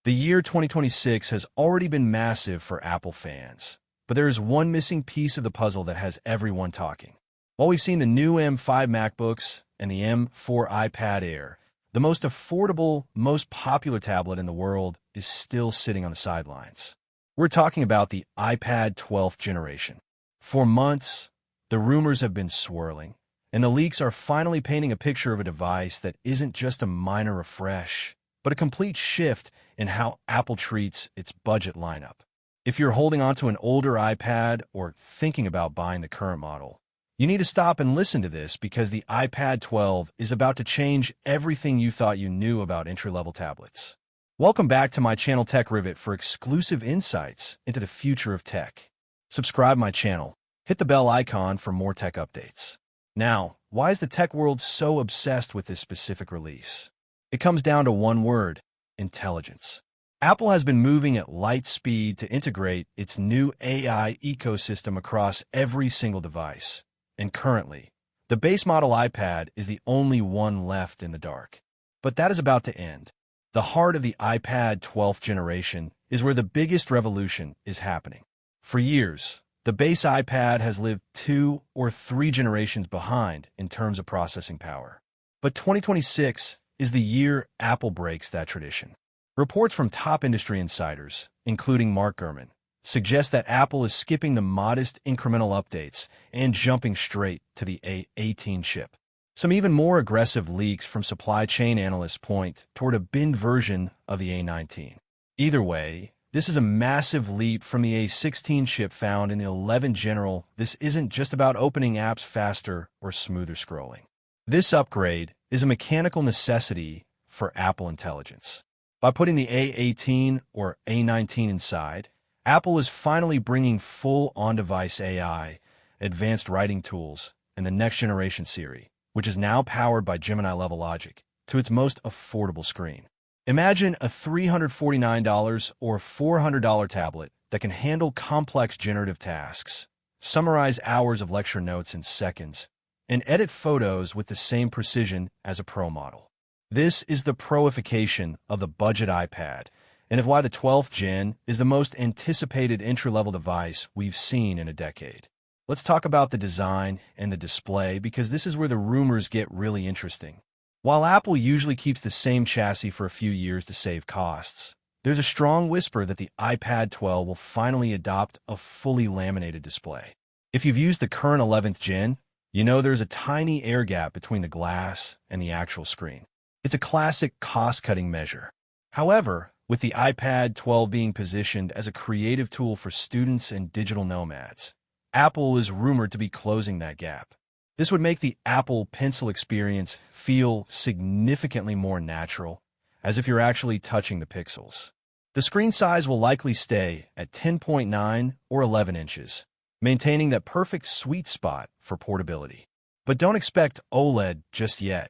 The year 2026 has already been massive for Apple fans, but there is one missing piece of the puzzle that has everyone talking. While we've seen the new M5 MacBooks and the M4 iPad Air, the most affordable, most popular tablet in the world is still sitting on the sidelines. We're talking about the iPad 12th generation. For months, the rumors have been swirling, and the leaks are finally painting a picture of a device that isn't just a minor refresh, but a complete shift in how Apple treats its budget lineup. If you're holding onto an older iPad or thinking about buying the current model, you need to stop and listen to this because the iPad 12 is about to change everything you thought you knew about entry-level tablets. Welcome back to my channel Tech Rivet for exclusive insights into the future of tech. Subscribe my channel, hit the bell icon for more tech updates. Now, why is the tech world so obsessed with this specific release? It comes down to one word: intelligence. Apple has been moving at light speed to integrate its new AI ecosystem across every single device. And currently, the base model iPad is the only one left in the dark. But that is about to end. The heart of the iPad 12th generation is where the biggest revolution is happening. For years, the base iPad has lived 2 or 3 generations behind in terms of processing power. But 2026 is the year Apple breaks that tradition. Reports from top industry insiders, including Mark Gurman, suggest that Apple is skipping the modest incremental updates and jumping straight to the A18 chip. Some even more aggressive leaks from supply chain analysts point toward a binned version of the A19. Either way, this is a massive leap from the A16 chip found in the 11 general. This isn't just about opening apps faster or smoother scrolling. This upgrade is a mechanical necessity for Apple Intelligence. By putting the A18 or A19 inside, Apple is finally bringing full on-device AI, advanced writing tools, and the next generation Siri, which is now powered by Gemini-level logic, to its most affordable screen. Imagine a $349 or $400 tablet that can handle complex generative tasks, summarize hours of lecture notes in seconds, and edit photos with the same precision as a Pro model. This is the proification of the budget iPad, and of why the 12th Gen is the most anticipated entry-level device we've seen in a decade. Let's talk about the design and the display because this is where the rumors get really interesting. While Apple usually keeps the same chassis for a few years to save costs, there's a strong whisper that the iPad 12 will finally adopt a fully laminated display. If you've used the current 11th Gen, you know there's a tiny air gap between the glass and the actual screen. It's a classic cost-cutting measure. However, with the iPad 12 being positioned as a creative tool for students and digital nomads, Apple is rumored to be closing that gap. This would make the Apple Pencil experience feel significantly more natural, as if you're actually touching the pixels. The screen size will likely stay at 10.9 or 11 inches, maintaining that perfect sweet spot for portability. But don't expect OLED just yet.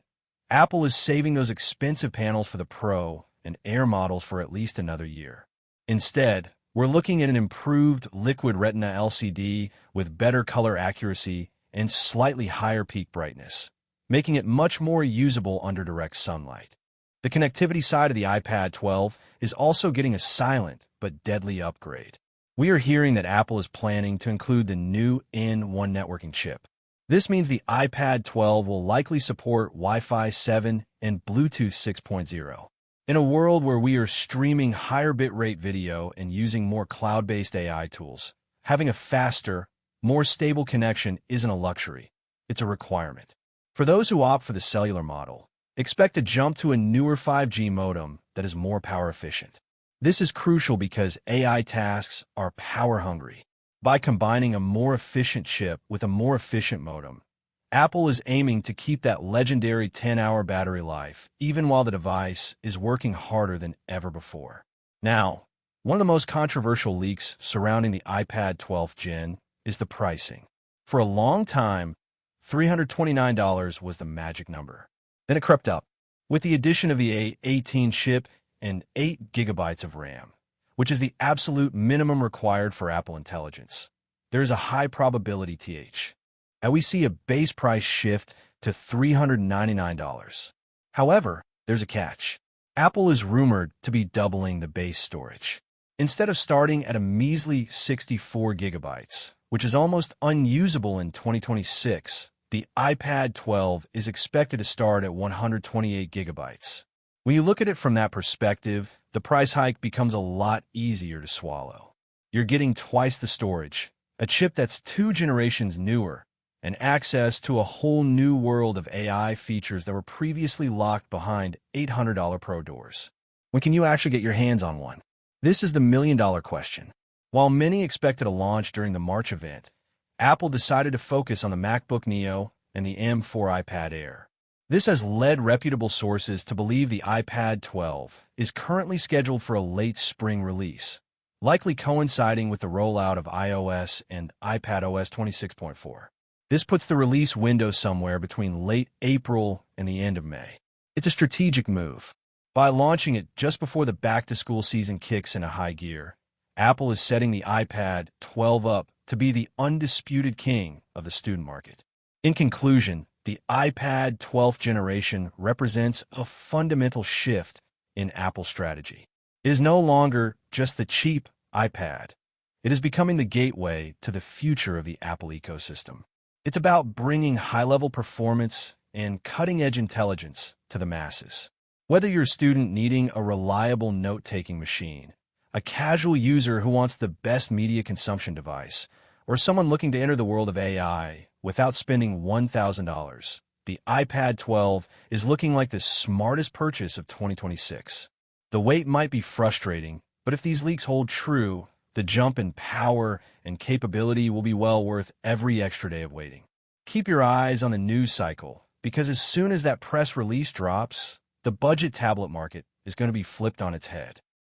Apple is saving those expensive panels for the Pro and Air models for at least another year. Instead, we're looking at an improved liquid retina LCD with better color accuracy and slightly higher peak brightness, making it much more usable under direct sunlight. The connectivity side of the iPad 12 is also getting a silent but deadly upgrade. We are hearing that Apple is planning to include the new N1 networking chip. This means the iPad 12 will likely support Wi-Fi 7 and Bluetooth 6.0. In a world where we are streaming higher bitrate video and using more cloud-based AI tools, having a faster, more stable connection isn't a luxury. It's a requirement. For those who opt for the cellular model, expect to jump to a newer 5G modem that is more power efficient. This is crucial because AI tasks are power hungry. By combining a more efficient chip with a more efficient modem, Apple is aiming to keep that legendary 10-hour battery life, even while the device is working harder than ever before. Now, one of the most controversial leaks surrounding the iPad 12th Gen is the pricing. For a long time, $329 was the magic number. Then it crept up. With the addition of the A18 chip and 8 gigabytes of RAM, which is the absolute minimum required for Apple Intelligence, there is a high probability that we see a base price shift to $399. However, there's a catch. Apple is rumored to be doubling the base storage. Instead of starting at a measly 64 gigabytes, which is almost unusable in 2026, the iPad 12 is expected to start at 128 gigabytes. When you look at it from that perspective, the price hike becomes a lot easier to swallow. You're getting twice the storage, a chip that's 2 generations newer, and access to a whole new world of AI features that were previously locked behind $800 Pro doors. When can you actually get your hands on one? This is the million-dollar question. While many expected a launch during the March event, Apple decided to focus on the MacBook Neo and the M4 iPad Air. This has led reputable sources to believe the iPad 12 is currently scheduled for a late spring release, likely coinciding with the rollout of iOS and iPadOS 26.4. This puts the release window somewhere between late April and the end of May. It's a strategic move. By launching it just before the back-to-school season kicks into high gear, Apple is setting the iPad 12 up to be the undisputed king of the student market. In conclusion, the iPad 12th generation represents a fundamental shift in Apple's strategy. It is no longer just the cheap iPad. It is becoming the gateway to the future of the Apple ecosystem. It's about bringing high-level performance and cutting-edge intelligence to the masses. Whether you're a student needing a reliable note-taking machine, a casual user who wants the best media consumption device, or someone looking to enter the world of AI without spending $1,000, the iPad 12 is looking like the smartest purchase of 2026. The wait might be frustrating, but if these leaks hold true, the jump in power and capability will be well worth every extra day of waiting. Keep your eyes on the news cycle, because as soon as that press release drops, the budget tablet market is going to be flipped on its head.